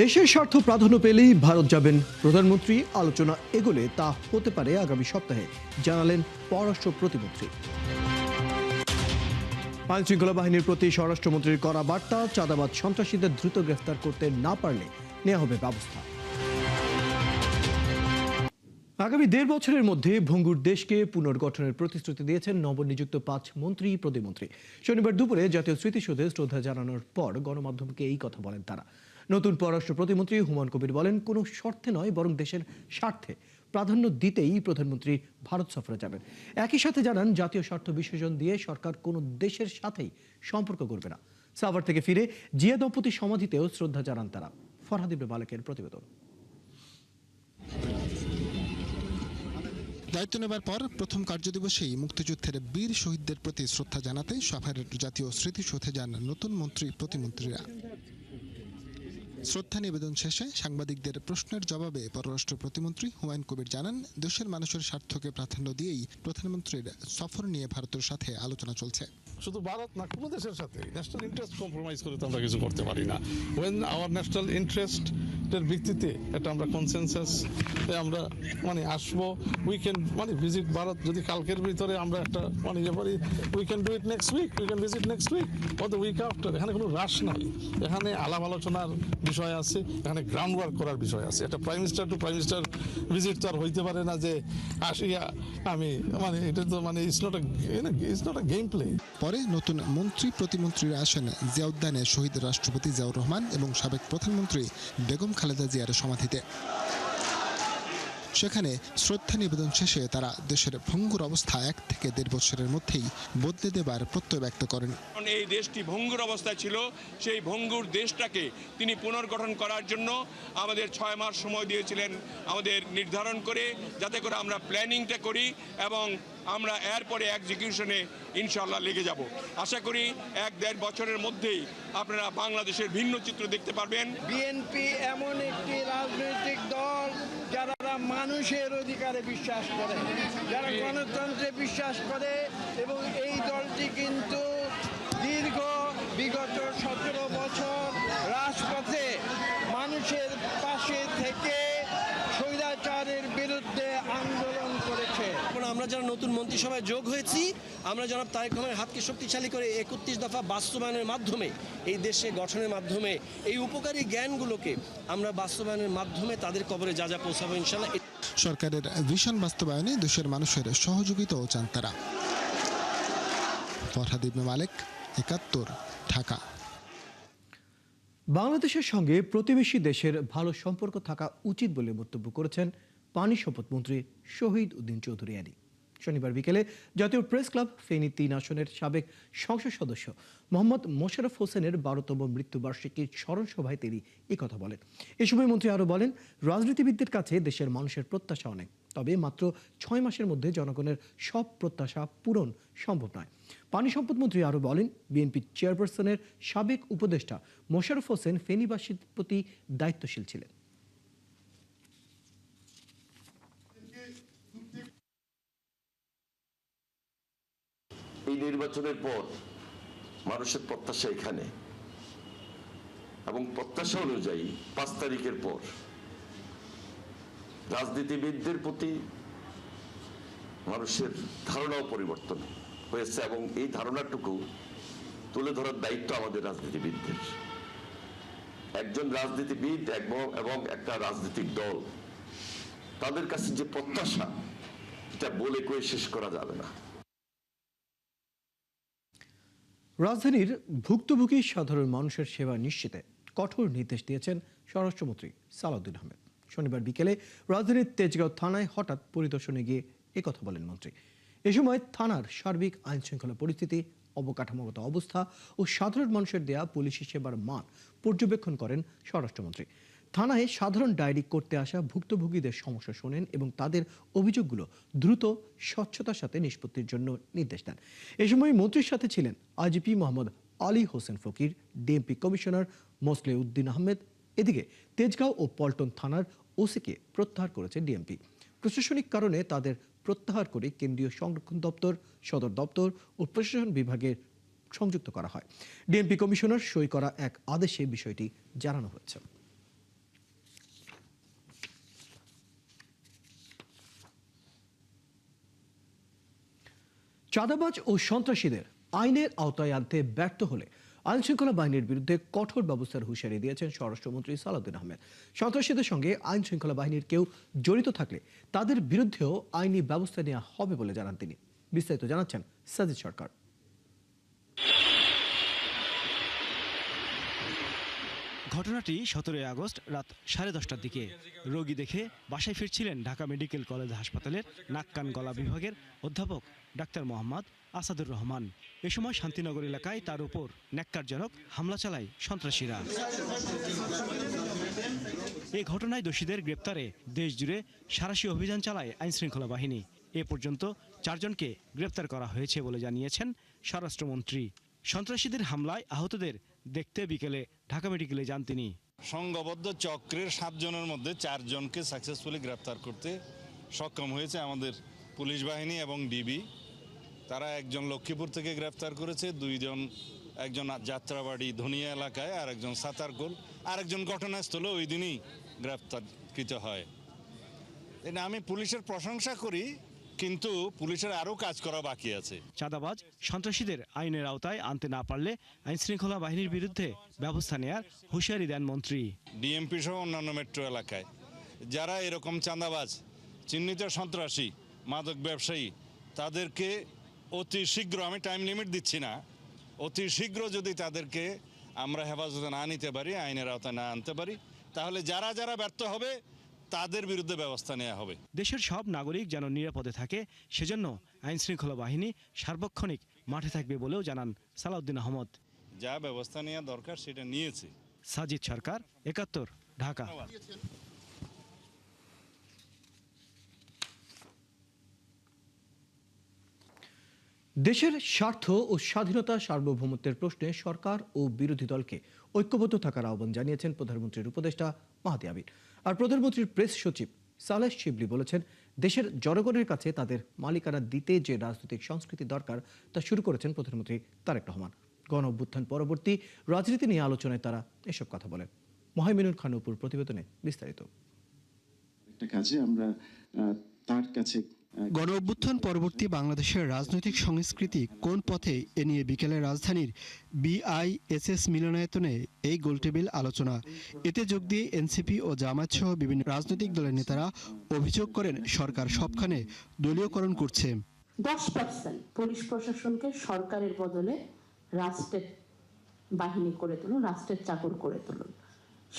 দেশের স্বার্থ প্রাধান্য পেলেই ভারত যাবেন প্রধানমন্ত্রী। আলোচনা এগোলে তা হতে পারে আগামী সপ্তাহে, জানালেন পররাষ্ট্র প্রতিমন্ত্রী। আইন শৃঙ্খলা বাহিনীর প্রতি স্বরাষ্ট্রমন্ত্রীর কড়া বার্তা, চাঁদাবাজ সন্ত্রাসীদের দ্রুত গ্রেফতার করতে না পারলে নেওয়া হবে ব্যবস্থা। আগামী ১.৫ বছরের মধ্যে ভঙ্গুর দেশকে পুনর্গঠনের প্রতিশ্রুতি দিয়েছেন নবনিযুক্ত ৫ মন্ত্রী প্রতিমন্ত্রী। শনিবার দুপুরে জাতীয় স্মৃতিসৌধে শ্রদ্ধা জানানোর পর গণমাধ্যমকে এই কথা বলেন তারা। নতুন পররাষ্ট্র প্রতিমন্ত্রী হুমায়ুন কবির বলেন, কোনো শর্তে নয় বরং দেশের স্বার্থে প্রাধান্য দিতেই প্রধানমন্ত্রী ভারত সফরে যাবেন। একই সাথে জানান, জাতীয় স্বার্থ বিসর্জন দিয়ে সরকার কোনো দেশের সাথেই সম্পর্ক করবে না। সাভার থেকে ফিরে জিয়া দম্পতির সমাধিতেও শ্রদ্ধা জানান তারা। ফরহাদ ইবনে মালেকের প্রতিবেদন। দায়িত্ব নেবার পর প্রথম কার্যদিবসেই মুক্তিযুদ্ধের বীর শহীদদের প্রতি শ্রদ্ধা জানাতে সাভারের জাতীয় স্মৃতিসৌধে যান নতুন মন্ত্রী প্রতিমন্ত্রীরা। শ্রদ্ধা নিবেদন শেষে সাংবাদিকদের প্রশ্নের জবাবে পররাষ্ট্র প্রতিমন্ত্রী হুমায়ুন কবির জানান, দেশের মানুষের স্বার্থকে প্রাধান্য দিয়েই প্রধানমন্ত্রীর সফর নিয়ে ভারতের সাথে আলোচনা চলছে। শুধু ভারত না, কোনো দেশের সাথে ন্যাশনাল ইন্টারেস্ট কম্প্রোমাইজ করে তো আমরা কিছু করতে পারি না। ওয়েন আওয়ার ন্যাশনাল ইন্টারেস্টের ভিত্তিতে এটা আমরা কনসেনসাস আমরা আসবো। উই ক্যান ভিজিট ভারত, যদি কালকের ভিতরে আমরা একটা পারি, we can do it next week, we can visit next week or the week after. এখানে কোনো রাশ নাই, এখানে আলাপ আলোচনার বিষয় আছে, এখানে গ্রাউন্ড ওয়ার্ক করার বিষয় আছে। একটা prime minister two prime minister visit তো আর হইতে পারে না যে আসিয়া আমি এটা তো it's not a game play. পরে নতুন মন্ত্রী প্রতিমন্ত্রীরা আসেন জিয়া উদ্যানে শহীদ রাষ্ট্রপতি জিয়াউর রহমান এবং সাবেক প্রধানমন্ত্রী বেগম খালেদা জিয়ার সমাধিতে। সেখানে শ্রদ্ধা নিবেদন শেষে তারা দেশের ভঙ্গুর অবস্থা ১ থেকে ১.৫ বছরের মধ্যেই বদলে দেবার প্রত্যয় ব্যক্ত করেন। এই দেশটি ভঙ্গুর অবস্থায় ছিল, সেই ভঙ্গুর দেশটাকে তিনি পুনর্গঠন করার জন্য আমাদের ৬ মাস সময় দিয়েছিলেন, আমাদের নির্ধারণ করে, যাতে করে আমরা প্ল্যানিংটা করি এবং আমরা এরপরে এক্সিকিউশনে ইনশাআল্লাহ লেগে যাব। আশা করি ১-১.৫ বছরের মধ্যেই আপনারা বাংলাদেশের ভিন্ন চিত্র দেখতে পারবেন। বিএনপি এমন একটি রাজনৈতিক দল যারা মানুষের অধিকারে বিশ্বাস করে, যারা গণতন্ত্রে বিশ্বাস করে, এবং এই দলটি কিন্তু বিগত ১৭ বছর রাজপথে মানুষের পাশে থেকে স্বৈরাচারের বিরুদ্ধে আন্দোলন করেছে। আমরা যারা নতুন মন্ত্রিসভায় যোগ হয়েছি, আমরা জনাব তারেক রহমানের হাতকে শক্তিশালী করে ৩১ দফা বাস্তবায়নের মাধ্যমে, এই দেশে গঠনের মাধ্যমে, এই উপকারী জ্ঞানগুলোকে আমরা বাস্তবায়নের মাধ্যমে তাদের কবরে যা যা পৌঁছাবো ইনশাআল্লাহ। সরকারের ভিশন বাস্তবায়নে দেশের মানুষের সহযোগিতাও চান তারা। ফরহাদ ইবনে মালেক, ৭১, ঢাকা। বাংলাদেশের সঙ্গে প্রতিবেশী দেশের ভালো সম্পর্ক থাকা উচিত বলে মন্তব্য করেছেন পানি সম্পদ মন্ত্রী শহীদ উদ্দিন চৌধুরী আলী। শনিবার বিকেলে জাতীয় প্রেস ক্লাব ফেনী ৩ আসনের সাবেক সংসদ সদস্য মোহাম্মদ মোশাররফ হোসেনের ১২তম মৃত্যুবার্ষিকীর স্মরণ সভায় তিনি কথা বলেন। এ সময় মন্ত্রী আরও বলেন, রাজনীতিবিদদের কাছে দেশের মানুষের প্রত্যাশা অনেক, তবে মাত্র ৬ মাসের মধ্যে জনগণের সব প্রত্যাশা পূরণ সম্ভব নয়। পানি সম্পদ মন্ত্রী আরও বলেন, বিএনপি চেয়ারপারসনের সাবেক উপদেষ্টা মোশাররফ হোসেন ফেনীবাসীর প্রতি দায়িত্বশীল ছিলেন। এই নির্বাচনের পর মানুষের প্রত্যাশা এখানে, এবং প্রত্যাশা অনুযায়ী ৫ তারিখের পর রাজনীতিবিদদের প্রতি মানুষের ধারণাও পরিবর্তন হয়েছে, এবং এই ধারণাটুকু তুলে ধরার দায়িত্ব আমাদের রাজনীতিবিদদের। একজন রাজনীতিবিদ এবং একটা রাজনৈতিক দল, তাদের কাছে যে প্রত্যাশা, এটা বলে কয়ে শেষ করা যাবে না। রাজধানীর ভুক্তভোগী সাধারণ মানুষের সেবা নিশ্চিতে কঠোর নির্দেশ দিয়েছেন স্বরাষ্ট্রমন্ত্রী সালাউদ্দিন আহমেদ। শনিবার বিকেলে রাজধানীর তেজগাঁও থানায় হঠাৎ পরিদর্শনে গিয়ে একথা বলেন মন্ত্রী। এ সময় থানার সার্বিক আইন শৃঙ্খলা পরিস্থিতি, অবকাঠামোগত অবস্থা ও সাধারণ মানুষের দেয়া পুলিশি সেবার মান পর্যবেক্ষণ করেন স্বরাষ্ট্রমন্ত্রী। থানায় সাধারণ ডায়েরি করতে আসা ভুক্তভোগীদের সমস্যা শোনেন এবং তাদের অভিযোগগুলো দ্রুত স্বচ্ছতার সাথে নিষ্পত্তির জন্য নির্দেশ দেন। এ সময় মন্ত্রীর সাথে ছিলেন আইজিপি মোহাম্মদ আলী হোসেন ফকির, DMP commissioner Moseley Uddin Ahmed. এদিকে তেজগাঁও ও পল্টন থানার ওসিকে প্রত্যাহার করেছে ডিএমপি। প্রশাসনিক কারণে তাদের প্রত্যাহার করে কেন্দ্রীয় সংরক্ষণ দপ্তর, সদর দপ্তর ও প্রশাসন বিভাগের সংযুক্ত করা হয়। ডিএমপি কমিশনার সই করা এক আদেশে বিষয়টি জানানো হয়েছে। চাঁদাবাজ ও সন্ত্রাসীদের আইনের আওতায় আনতে ব্যর্থ হলে আইনশৃঙ্খলা বাহিনীর বিরুদ্ধে কঠোর ব্যবস্থার হুঁশিয়ারি দিয়েছেন স্বরাষ্ট্রমন্ত্রী সালাউদ্দিন আহমেদ। সন্ত্রাসীদের সঙ্গে আইনশৃঙ্খলা বাহিনীর কেউ জড়িত থাকলে তাদের বিরুদ্ধেও আইনি ব্যবস্থা নেওয়া হবে বলে জানান তিনি। বিস্তারিত জানাচ্ছেন সাজিদ সরকার। ঘটনাটি 17 আগস্ট রাত 10:30টার দিকে। রোগী দেখে বাসায় ফিরছিলেন ঢাকা মেডিকেল কলেজ হাসপাতালের নাক কান গলা বিভাগের অধ্যাপক ডাক্তার মোহাম্মদ আসাদুর রহমান। এ সময় শান্তিনগর এলাকায় তার উপর ন্যাক্কারজনক হামলা চালায় সন্ত্রাসীরা। এই ঘটনায় দোষীদের গ্রেপ্তারে দেশজুড়ে সাঁড়াশি অভিযান চালায় আইনশৃঙ্খলা বাহিনী। এ পর্যন্ত 4 জনকে গ্রেপ্তার করা হয়েছে বলে জানিয়েছেন স্বরাষ্ট্রমন্ত্রী। সন্ত্রাসীদের হামলায় আহতদের দেখতে বিকেলে ঢাকা মেডিকেলে যান তিনি। সংঘবদ্ধ চক্রের 7 জনের মধ্যে 4 জনকে সাকসেসফুলি গ্রেপ্তার করতে সক্ষম হয়েছে আমাদের পুলিশ বাহিনী এবং ডিবি। তারা একজন লক্ষ্মীপুর থেকে গ্রেপ্তার করেছে, 2 জন, একজন যাত্রাবাড়ি ধনিয়া এলাকায় আর একজন সাতারকোল, আর একজন ঘটনাস্থলে ওই দিনই গ্রেপ্তারকৃত হয়। আমি পুলিশের প্রশংসা করি, কিন্তু পুলিশের আরও কাজ করা বাকি আছে। চাঁদাবাজ সন্ত্রাসীদের আইনের আওতায় আনতে না পারলে আইনশৃঙ্খলা বাহিনীর বিরুদ্ধে ব্যবস্থা নেয়ার হুঁশিয়ারি দেন মন্ত্রী। ডিএমপি সহ অন্যান্য মেট্রো এলাকায় যারা এরকম চাঁদাবাজ, চিহ্নিত সন্ত্রাসী, মাদক ব্যবসায়ী, তাদেরকে অতি শীঘ্র, আমি টাইম লিমিট দিচ্ছি না, অতি শীঘ্র যদি তাদেরকে আমরা হেফাজতে না নিতে পারি, আইনের আওতায় না আনতে পারি, তাহলে যারা যারা ব্যর্থ হবে তাদের বিরুদ্ধে ব্যবস্থা নেওয়া হবে। দেশের সব নাগরিক যেন নিরাপদে থাকে, সেজন্য আইনশৃঙ্খলা বাহিনী সার্বক্ষণিক মাঠে থাকবে বলেও জানান সালাউদ্দিন আহমেদ। যা ব্যবস্থা নেওয়া দরকার সেটা নিয়েছে। সাজিদ সরকার, 71, ঢাকা। দেশের স্বার্থ ও স্বাধীনতা সার্বভৌমত্বের প্রশ্নে সরকার ও বিরোধী দলকে ঐক্যবদ্ধ থাকার আহ্বান জানিয়েছেন প্রধানমন্ত্রীর উপদেষ্টা মাহাদি আবিদ। আর প্রধানমন্ত্রীর প্রেস সচিব সালেহ শিবলি বলেছেন, দেশের জনগণের কাছে তাদের মালিকানা দিতে যে রাজনৈতিক সংস্কৃতি দরকার তা শুরু করেছেন প্রধানমন্ত্রী তারেক রহমান। গণ অভ্যুত্থান পরবর্তী রাজনীতি নিয়ে আলোচনায় তারা এসব কথা বলেন। মহাইমিনুল খান উপর প্রতিবেদনে বিস্তারিত। একটা কাজে আমরা তার কাছে গণ অভ্যুত্থান পরবর্তী বাংলাদেশের রাজনৈতিক সংস্কৃতি কোন পথে, এ নিয়ে বিকেলে রাজধানীর BISS মিলনায়তনে এই গোলটেবিল আলোচনা। এতে যোগ দিয়ে এনসিপি ও জামায়াত সহ বিভিন্ন রাজনৈতিক দলের নেতারা অভিযোগ করেন, সরকার সবখানে দলীয়করণ করছে। 10% পুলিশ প্রশাসনকে সরকারের বদলে রাষ্ট্রের বাহিনী করে তুলুন, রাষ্ট্রের চাকর করে তুলুন।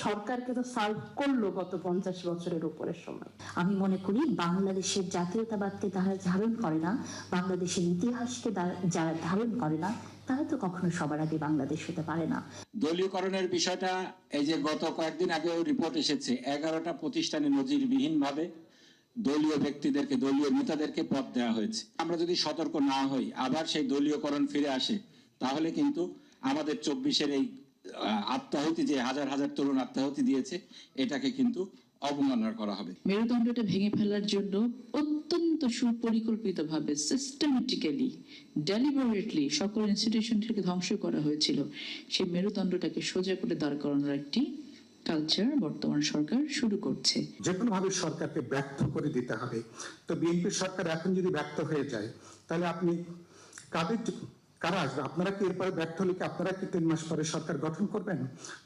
সরকারকে তো সার্ভ করলো গত 50 বছরের উপরের সময়। আমি মনে করি বাংলাদেশের জাতীয়তাবাদকে তারা ধারণ করে না, বাংলাদেশের ইতিহাসকে যারা ধারণ করে না, তারা তো কখনো সবার আগে বাংলাদেশ হতে পারে না। দলীয়করণের বিষয়টা, এই যে গত কয়েকদিন আগেও রিপোর্ট এসেছে, 11টা প্রতিষ্ঠানে নজিরবিহীনভাবে দলীয় ব্যক্তিদেরকে, দলীয় নেতাদেরকে পদ দেওয়া হয়েছে। আমরা যদি সতর্ক না হই, আবার সেই দলীয়করণ ফিরে আসে, তাহলে কিন্তু আমাদের 24-এর এই আত্মাহুতি, যে হাজার হাজার তরুণ আত্মাহুতি দিয়েছে, এটাকে কিন্তু অবমাননা করা হবে। মেরুদণ্ডটা ভেঙে ফেলার জন্য অত্যন্ত সুপরিকল্পিতভাবে, সিস্টেমেটিক্যালি, ডেলিবারেটলি সকল ইনস্টিটিউশনটাকে ধ্বংস করা হয়েছিল। সেই মেরুদণ্ডটাকে সোজা করে দাঁড় করানোর একটি কালচার বর্তমান সরকার শুরু করছে। যে কোনোভাবে সরকারকে ব্যর্থ করে দিতে হবে। তো বিএনপি সরকার এখন যদি ব্যর্থ হয়ে যায়, তাহলে আপনি কারা আসবে? আপনারা কি এরপরে ব্যর্থ হলে আপনারা কি 3 মাস পরে সরকার গঠন করবেন,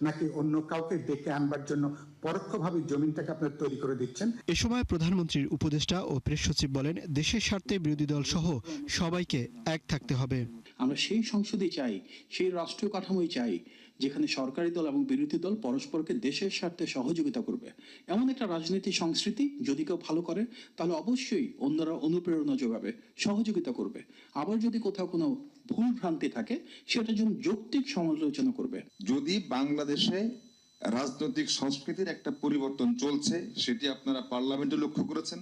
নাকি অন্য কাউকে ডেকে আনবার জন্য পরোক্ষভাবে জমিনটাকে আপনারা তৈরি করে দিচ্ছেন? এ সময় প্রধানমন্ত্রীর উপদেষ্টা ও প্রেস সচিব বলেন, দেশের স্বার্থে বিরোধী দল সহ সবাইকে এক থাকতে হবে। আমরা সেই সংসদই চাই, সেই রাষ্ট্রীয় কাঠামোই চাই, যেখানে সরকারি দল এবং বিরোধী দল পরস্পরকে দেশের স্বার্থে সহযোগিতা করবে। এমন একটা রাজনীতি সংস্কৃতি যদি কেউ ভালো করে, তাহলে অবশ্যই অন্যরা অনুপ্রেরণা যোগাবে, সহযোগিতা করবে। আবার যদি কোথাও কোনো ভুল ভ্রান্তি থাকে, সেটার জন্য যৌক্তিক সমালোচনা করবে। যদি বাংলাদেশে রাজনৈতিক সংস্কৃতির একটা পরিবর্তন চলছে, সেটি আপনারা পার্লামেন্টে লক্ষ্য করেছেন,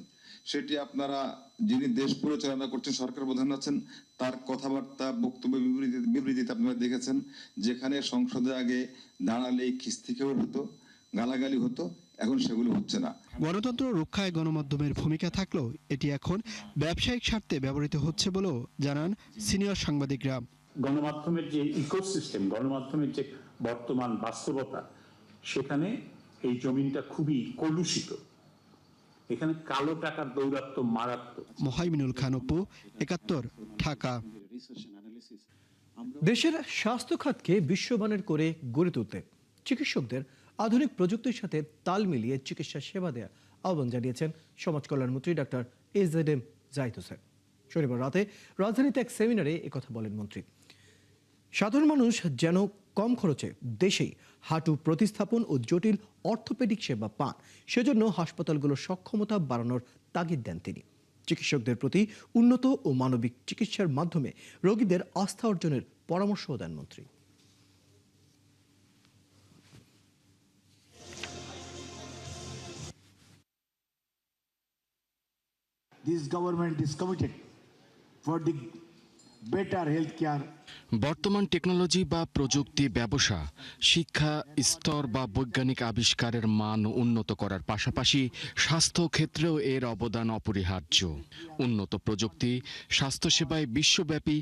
সেটি আপনারা যিনি দেশ পরিচালনা করছেন, সরকার প্রধান আছেন, তার কথাবার্তা, বক্তব্য, বিবৃতিতে আপনারা দেখেছেন, যেখানে সংসদে আগে দাঁড়ালেই খিস্তি খেয়ে হতো, গালাগালি হতো, এখন সেগুলো হচ্ছে না। গণতন্ত্র রক্ষায় গণমাধ্যমের ভূমিকা থাকলেও এটি এখন ব্যবসায়িক স্বার্থে ব্যবহৃত হচ্ছে বলেও জানান সিনিয়র সাংবাদিকরা। গণমাধ্যমের যে ইকোসিস্টেম, গণমাধ্যমের যে বর্তমান বাস্তবতা, সেখানে এই জমিনটা খুবই কলুষিত। এখানে কালো টাকার দৌরাত্ম মারাত্মক। মোহাইমিনুল খান অপু, ৭১, ঢাকা। দেশের স্বাস্থ্য খাতকে বিশ্বমানের করে গড়ে তুলতে চিকিৎসকদের আধুনিক প্রযুক্তির সাথে তাল মিলিয়ে চিকিৎসা সেবা দেওয়ার আহ্বান জানিয়েছেন সমাজ কল্যাণমন্ত্রী ডক্টর এজেডএম জাহিদ হোসেন। শনিবার রাতে রাজধানীতে এক সেমিনারে একথা বলেন মন্ত্রী। সাধারণ মানুষ যেন কম খরচে দেশেই হাঁটু প্রতিস্থাপন ও জটিল অর্থোপেডিক সেবা পান, সেজন্য হাসপাতালগুলোর সক্ষমতা বাড়ানোর তাগিদ দেন তিনি। চিকিৎসকদের প্রতি উন্নত ও মানবিক চিকিৎসার মাধ্যমে রোগীদের আস্থা অর্জনের পরামর্শও দেন মন্ত্রী। This government is committed for the better health care. বর্তমান টেকনোলজি বা প্রযুক্তি ব্যবসা, শিক্ষা স্তর বা বৈজ্ঞানিক আবিষ্কারের মান উন্নত করার পাশাপাশি স্বাস্থ্য ক্ষেত্রেও এর অবদান অপরিহার্য। উন্নত প্রযুক্তি স্বাস্থ্যসেবায় বিশ্বব্যাপী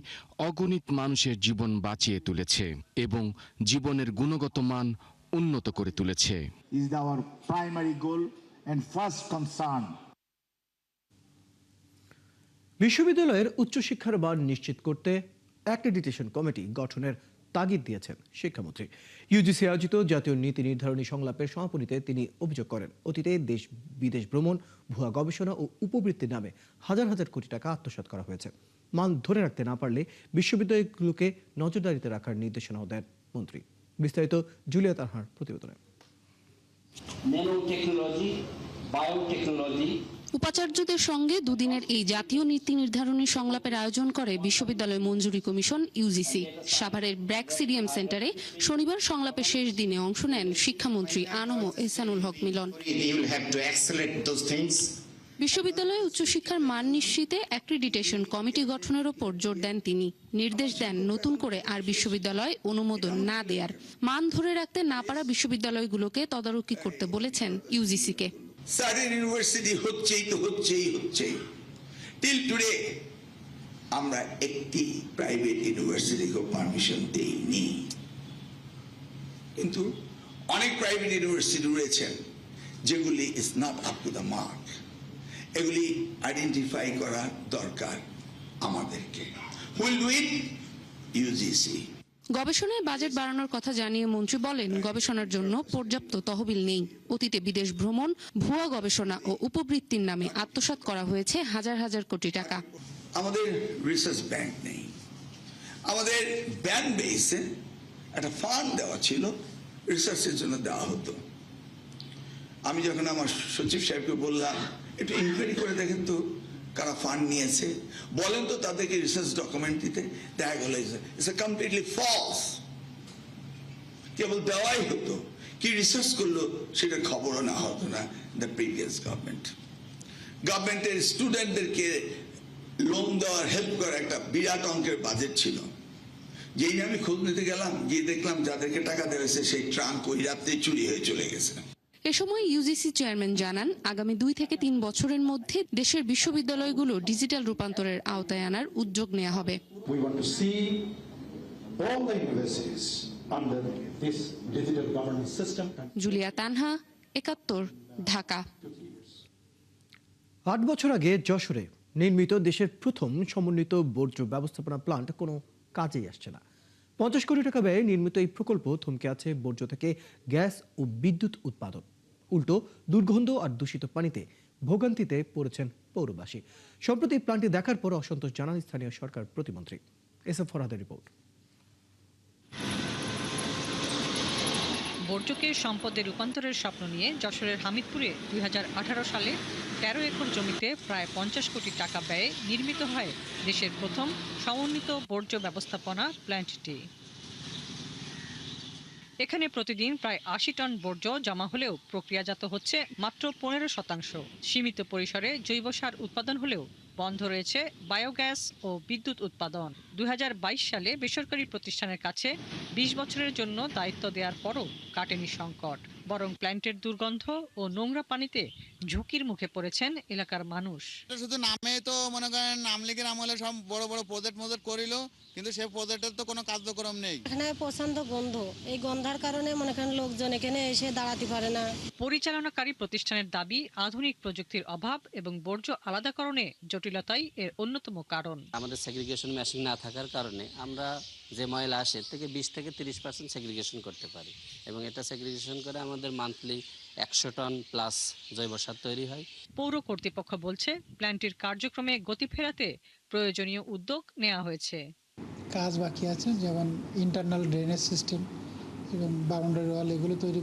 অগণিত মানুষের জীবন বাঁচিয়ে তুলেছে এবং জীবনের গুণগত মান উন্নত করে তুলেছে। Is our primary goal and first concern. বিশ্ববিদ্যালয়ের উচ্চশিক্ষার মান নিশ্চিত করতে অ্যাক্রেডিটেশন কমিটি গঠনের তাগিদ দিয়েছেন শিক্ষামন্ত্রী। ইউজিসি আয়োজিত জাতীয় নীতি নির্ধারণী সংলাপের সমাপনীতে তিনি অভিযোগ করেন, অতীতে দেশ বিদেশ ভ্রমণ, ভুয়া গবেষণা ও উপবৃত্তির নামে হাজার হাজার কোটি টাকা আত্মসাৎ করা হয়েছে। মান ধরে রাখতে না পারলে বিশ্ববিদ্যালয়গুলোকে নজরদারিতে রাখার নির্দেশনাও দেন মন্ত্রী। বিস্তারিত জুলিয়া তানহার প্রতিবেদনে। Nanotechnology, biotechnology. উপাচার্যদের সঙ্গে দুদিনের এই জাতীয় নীতি নির্ধারণী সংলাপের আয়োজন করে বিশ্ববিদ্যালয় মঞ্জুরি কমিশন ইউজিসি। সাভারের ব্র্যাক সিডিএম সেন্টারে শনিবার সংলাপের শেষ দিনে অংশ নেন শিক্ষামন্ত্রী আনম এহসানুল হক মিলন। বিশ্ববিদ্যালয়ে উচ্চশিক্ষার মান নিশ্চিতে অ্যাক্রিডিটেশন কমিটি গঠনের ওপর জোর দেন তিনি। নির্দেশ দেন নতুন করে আর বিশ্ববিদ্যালয় অনুমোদন না দেয়ার, মান ধরে রাখতে না পারা বিশ্ববিদ্যালয়গুলোকে তদারকি করতে বলেছেন ইউজিসিকে। সার্টেন ইউনিভার্সিটি হচ্ছে টিল টুডে আমরা একটি প্রাইভেট ইউনিভার্সিটিকে পারমিশন দেইনি, কিন্তু অনেক প্রাইভেট ইউনিভার্সিটি রয়েছেন যেগুলি is not up to the mark. এগুলি আইডেন্টিফাই করা দরকার আমাদেরকে। Wheel do it? ইউজিসি। গবেষণায় বাজেট বাড়ানোর কথা জানিয়ে মন্ত্রী বলেন, গবেষণার জন্য পর্যাপ্ত তহবিল নেই। অতীতে বিদেশ ভ্রমণ, ভুয়া গবেষণা ও উপবৃত্তির নামে আত্মসাৎ করা হয়েছে হাজার হাজার কোটি টাকা। আমাদের রিসার্চ ব্যাংক নেই। আমাদের ব্যাংক বেসে একটা ফান্ড দেওয়া ছিল, রিসার্চের জন্য দেওয়া হতো। আমি যখন আমার সচিব সাহেবকে বললাম একটু ইনকোয়ারি করে দেখেন তো কারা ফান্ড নিয়েছে, বলেন তো তাদেরকে রিসার্চ ডকুমেন্ট দিতে, দেখা গেল ইটস কমপ্লিটলি ফলস। কেবল দেওয়াই হতো, কি রিসার্চ করলো সেটা খবরও না হতো না। দ্য প্রিভিয়াস গভর্নমেন্টের স্টুডেন্টদেরকে লোন দেওয়ার, হেল্প করার একটা বিরাট অঙ্কের বাজেট ছিল। যেই নিয়ে আমি খোঁজ নিতে গেলাম, গিয়ে দেখলাম যাদেরকে টাকা দেওয়া হয়েছে সেই ট্রাঙ্ক ওই রাত্রেই চুরি হয়ে চলে গেছে। এ সময় ইউজিসি চেয়ারম্যান জানান, আগামী 2 থেকে 3 বছরের মধ্যে দেশের বিশ্ববিদ্যালয়গুলো ডিজিটাল রূপান্তরের আওতায় আনার উদ্যোগ নেওয়া হবে। জুলিয়া তানহা, ৭১, ঢাকা। 8 বছর আগে যশোরে নির্মিত দেশের প্রথম সমন্বিত বর্জ্য ব্যবস্থাপনা প্লান্ট কোনো কাজেই আসছে না। 50 কোটি টাকা ব্যয়ে নির্মিত এই প্রকল্প থমকে আছে বর্জ্য থেকে গ্যাস ও বিদ্যুৎ উৎপাদন। উল্টো দুর্গন্ধ আর দূষিত পানিতে ভোগান্তিতে পড়েছেন পৌরবাসী। সম্প্রতি প্লান্টটি দেখার পর অসন্তোষ জানান স্থানীয় সরকার প্রতিমন্ত্রী। SF ফরহাদের report. বর্জ্যকে সম্পদে রূপান্তরের স্বপ্ন নিয়ে যশোরের হামিদপুরে 2018 সালে 13 একর জমিতে প্রায় 50 কোটি টাকা ব্যয়ে নির্মিত হয় দেশের প্রথম সমন্বিত বর্জ্য ব্যবস্থাপনা প্ল্যান্টটি। এখানে প্রতিদিন প্রায় 80 টন বর্জ্য জমা হলেও প্রক্রিয়াজাত হচ্ছে মাত্র 15%। সীমিত পরিসরে জৈব সার উৎপাদন হলেও বন্ধ রয়েছে বায়োগ্যাস ও বিদ্যুৎ উৎপাদন। 2022 সালে বেসরকারি প্রতিষ্ঠানের কাছে 20 বছরের জন্য দায়িত্ব দেওয়ার পরও কাটেনি সংকট। বরং প্ল্যান্টের দুর্গন্ধ ও নোংরা পানিতে ঝুঁকির মুখে পড়েছেন এলাকার মানুষ। শুধু নামে তো মনে করেন আমলিগের আমলে সব বড় বড় প্রজেক্ট করিল, কিন্তু সেই প্রজেক্টের তো কোনো কার্যক্রম নেই। এখানে প্রচন্ড গন্ধ, এই গন্ধার কারণে মনে করেন লোকজন এখানে এসে দাঁড়াতে পারে না। পরিচালনাকারী প্রতিষ্ঠানের দাবি, আধুনিক প্রযুক্তির অভাব এবং বর্জ্য আলাদাকরণে জটিলতাই এর অন্যতম কারণ। আমাদের সেগ্রিগেশন মেশিন না থাকার কারণে আমরা যে ময়লা আসে থেকে 20 থেকে 30% সেগ্রিগেশন করতে পারি, এবং এটা সেগ্রিগেশন করে আমাদের মান্থলি 100 টন প্লাস জৈব সার তৈরি হয়। পৌর কর্তৃপক্ষ বলছে, প্ল্যান্টটির কার্যক্রমে গতি ফেরাতে প্রয়োজনীয় উদ্যোগ নেওয়া হয়েছে। কাজ বাকি আছে, যেমন ইন্টারনাল ড্রেনেজ সিস্টেম এবং বাউন্ডারি ওয়াল, এগুলো তৈরি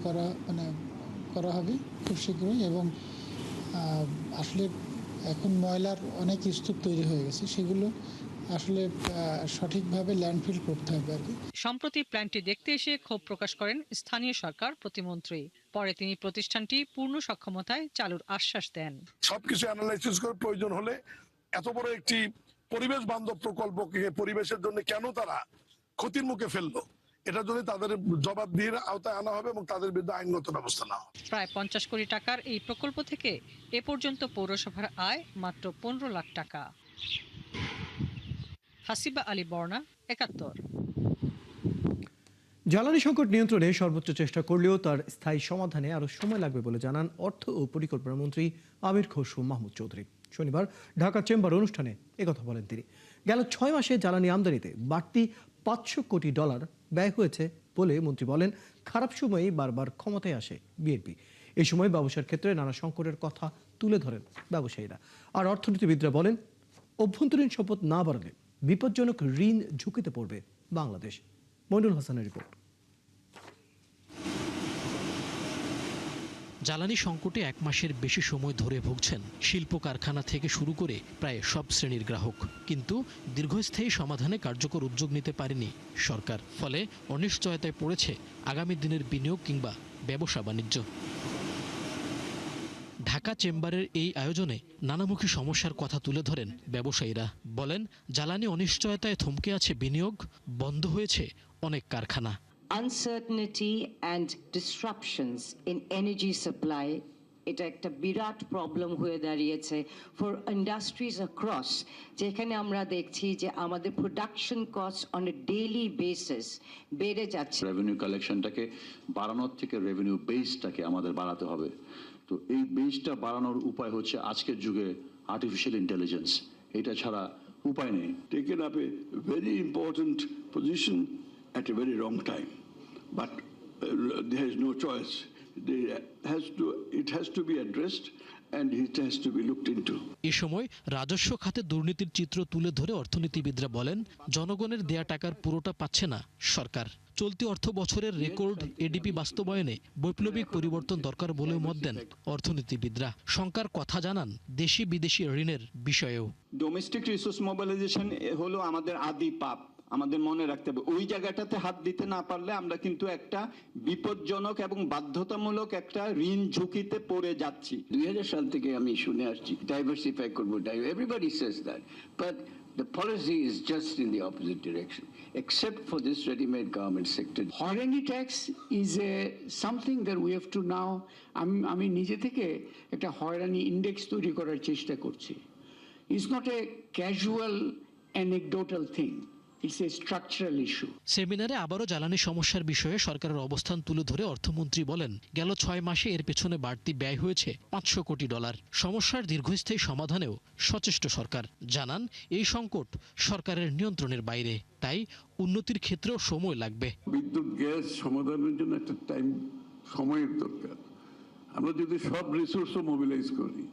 করা হবে খুব শীঘ্রই। এবং আসলে এখন ময়লার অনেক স্তূপ তৈরি হয়ে গেছে, সেগুলো আসলে সঠিকভাবে ল্যান্ডফিল করতে হবে আর কি। সম্প্রতি প্ল্যান্টটি দেখতে এসে ক্ষোভ প্রকাশ করেন স্থানীয় সরকার প্রতিমন্ত্রী। পরে তিনি প্রতিষ্ঠানটি পূর্ণ সক্ষমতায় চালুর আশ্বাস দেন। সবকিছু অ্যানালাইসিস করে প্রয়োজন হলে এত বড় একটি পরিবেশ বান্ধব প্রকল্পকে পরিবেশের জন্য কেন তারা ক্ষতির মুখে ফেললো, এটার জন্য তাদের জবাবদিহির আওতায় আনা হবে এবং তাদের বিরুদ্ধে আইনগত ব্যবস্থা নেওয়া হবে। প্রায় 50 কোটি টাকার এই প্রকল্প থেকে এ পর্যন্ত পৌরসভার আয় মাত্র 15 লাখ টাকা। হাসিবা আলী বর্ণা, 71। জ্বালানি সংকট নিয়ন্ত্রণে সর্বোচ্চ চেষ্টা করলেও তার স্থায়ী সমাধানে আরও সময় লাগবে বলে জানান অর্থ ও পরিকল্পনা মন্ত্রী আমির খসরু মাহমুদ চৌধুরী। শনিবার ঢাকা চেম্বার অনুষ্ঠানে একথা বলেন তিনি। গেল 6 মাসে জ্বালানি আমদানিতে বাড়তি $500 কোটি ব্যয় হয়েছে বলে মন্ত্রী বলেন, খারাপ সময়ে বারবার ক্ষমতায় আসে বিএনপি। এই সময় ব্যবসার ক্ষেত্রে নানা সংকটের কথা তুলে ধরেন ব্যবসায়ীরা। আর অর্থনীতিবিদরা বলেন, অভ্যন্তরীণ সম্পদ না বাড়লে বিপজ্জনক ঋণ ঝুঁকিতে পড়বে বাংলাদেশ। মইনুল হাসানের রিপোর্ট। জ্বালানি সংকটে 1 মাসের বেশি সময় ধরে ভুগছেন শিল্প কারখানা থেকে শুরু করে প্রায় সব শ্রেণীর গ্রাহক। কিন্তু দীর্ঘস্থায়ী সমাধানে কার্যকর উদ্যোগ নিতে পারেনি সরকার। ফলে অনিশ্চয়তায় পড়েছে আগামী দিনের বিনিয়োগ কিংবা ব্যবসা বাণিজ্য। ঢাকা চেম্বারের এই আয়োজনে নানামুখী সমস্যার কথা তুলে ধরেন ব্যবসায়ীরা। বলেন, জ্বালানি অনিশ্চয়তায় থমকে আছে বিনিয়োগ, বন্ধ হয়েছে অনেক কারখানা। Uncertainty and disruptions in energy supply, এটা একটা বিরাট প্রবলেম হয়ে দাঁড়িয়েছে ফর ইন্ডাস্ট্রিজ অ্যাক্রস, যেখানে আমরা দেখছি যে আমাদের production cost on a daily basis বেড়ে যাচ্ছে। রেভিনিউ কালেকশনটাকে বাড়ানোর থেকে রেভিনিউ বেসটাকে আমাদের বাড়াতে হবে। তো এই বেসটা বাড়ানোর উপায় হচ্ছে আজকের যুগে আর্টিফিশিয়াল ইন্টেলিজেন্স, এটা ছাড়া উপায় নেই। Taken up a very important position at a very wrong time, but there is no choice. It has to be addressed and it has to be looked into. এই সময় রাজস্ব খাতে দুর্নীতির চিত্র তুলে ধরে অর্থনীতিবিদরা বলেন, জনগণের দেয়া টাকার পুরোটা পাচ্ছে না সরকার। চলতি অর্থ বছরের রেকর্ড এডিপি বাস্তবায়নে বৈপ্লবিক পরিবর্তন দরকার বলেও মত দেন অর্থনীতিবিদরা। শঙ্কার কথা জানান দেশি বিদেশি ঋণের বিষয়েও। ডোমেস্টিক রিসোর্স মোবিলাইজেশন হলো আমাদের আদি পাপ, আমাদের মনে রাখতে হবে। ওই জায়গাটাতে হাত দিতে না পারলে আমরা কিন্তু একটা বিপজ্জনক এবং বাধ্যতামূলক একটা ঋণ ঝুঁকিতে পড়ে যাচ্ছি। 2000 সাল থেকে আমি শুনে আসছি ডাইভার্সিফাই করবো, everybody says that, but the policy is just in the opposite direction, except for this ready-made garment sector. Hyrany tax is something that we have to now, আমি নিজে থেকে একটা হয়রানি ইন্ডেক্স তৈরি করার চেষ্টা করছি। It's not a casual anecdotal thing. It's a structural issue. সেমিনারে আবারও জ্বালানি সমস্যার বিষয়ে সরকারের অবস্থান তুলে ধরে অর্থমন্ত্রী বলেন, গেল 6 মাসে এর পেছনে বাড়তি ব্যয় হয়েছে $500 কোটি। সমস্যার দীর্ঘস্থায়ী সমাধানেও সচেষ্ট সরকার। জানান, এই সংকট সরকারের নিয়ন্ত্রণের বাইরে, তাই উন্নতির ক্ষেত্রেও সময় লাগবে। বিদ্যুৎ গ্যাস সমাধানের জন্য একটা টাইম, সময়ের দরকার। আমরা যদি সব রিসোর্সও মোবিলাইজ করি,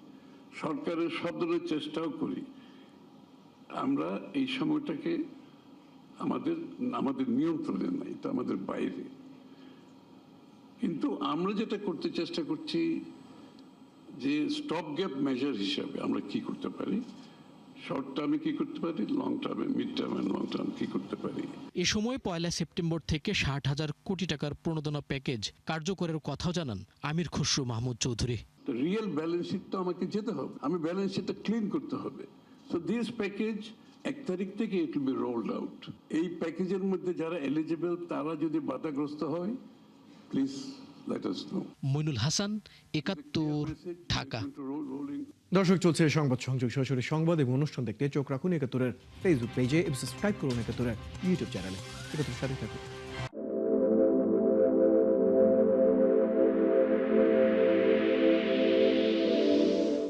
সরকারের সব ধরনের চেষ্টাও করি, আমরা এই সময়টাকে আমাদের নিয়ন্ত্রণে নাই, এটা আমাদের বাইরে। কিন্তু আমরা যেটা করতে চেষ্টা করছি যে স্টপ গ্যাপ মেজার হিসাবে আমরা কি করতে পারি, শর্ট টার্মে কি করতে পারি, লং টার্মে, মিড টার্মে, লং টার্ম কি করতে পারি। এ সময় 1 সেপ্টেম্বর থেকে 60,000 কোটি টাকার প্রণোদনা প্যাকেজ কার্যকরের কথাও জানান Amir Khasru Mahmud Chowdhury. Real balance sheet তো আমাকে যেতে হবে, আমি ব্যালেন্স শিটটা ক্লিন করতে হবে। সো দিস প্যাকেজ 1 তারিখ থেকে it will be rolled out. এই প্যাকেজের মধ্যে যারা এলিজিবল তারা যদি বাধাগ্রস্ত হয়, please let us know. Mainul Hasan, ৭১, Dhaka. দর্শক, চলছে সংবাদ সংযোগ, সরাসরি সংবাদ এবং অনুষ্ঠান দেখতে চোখ রাখুন ৭১-এর ফেসবুক পেজে এবং সাবস্ক্রাইব করুন ৭১-এর ইউটিউব চ্যানেলে। ৭১-এর সাথে থাকুন।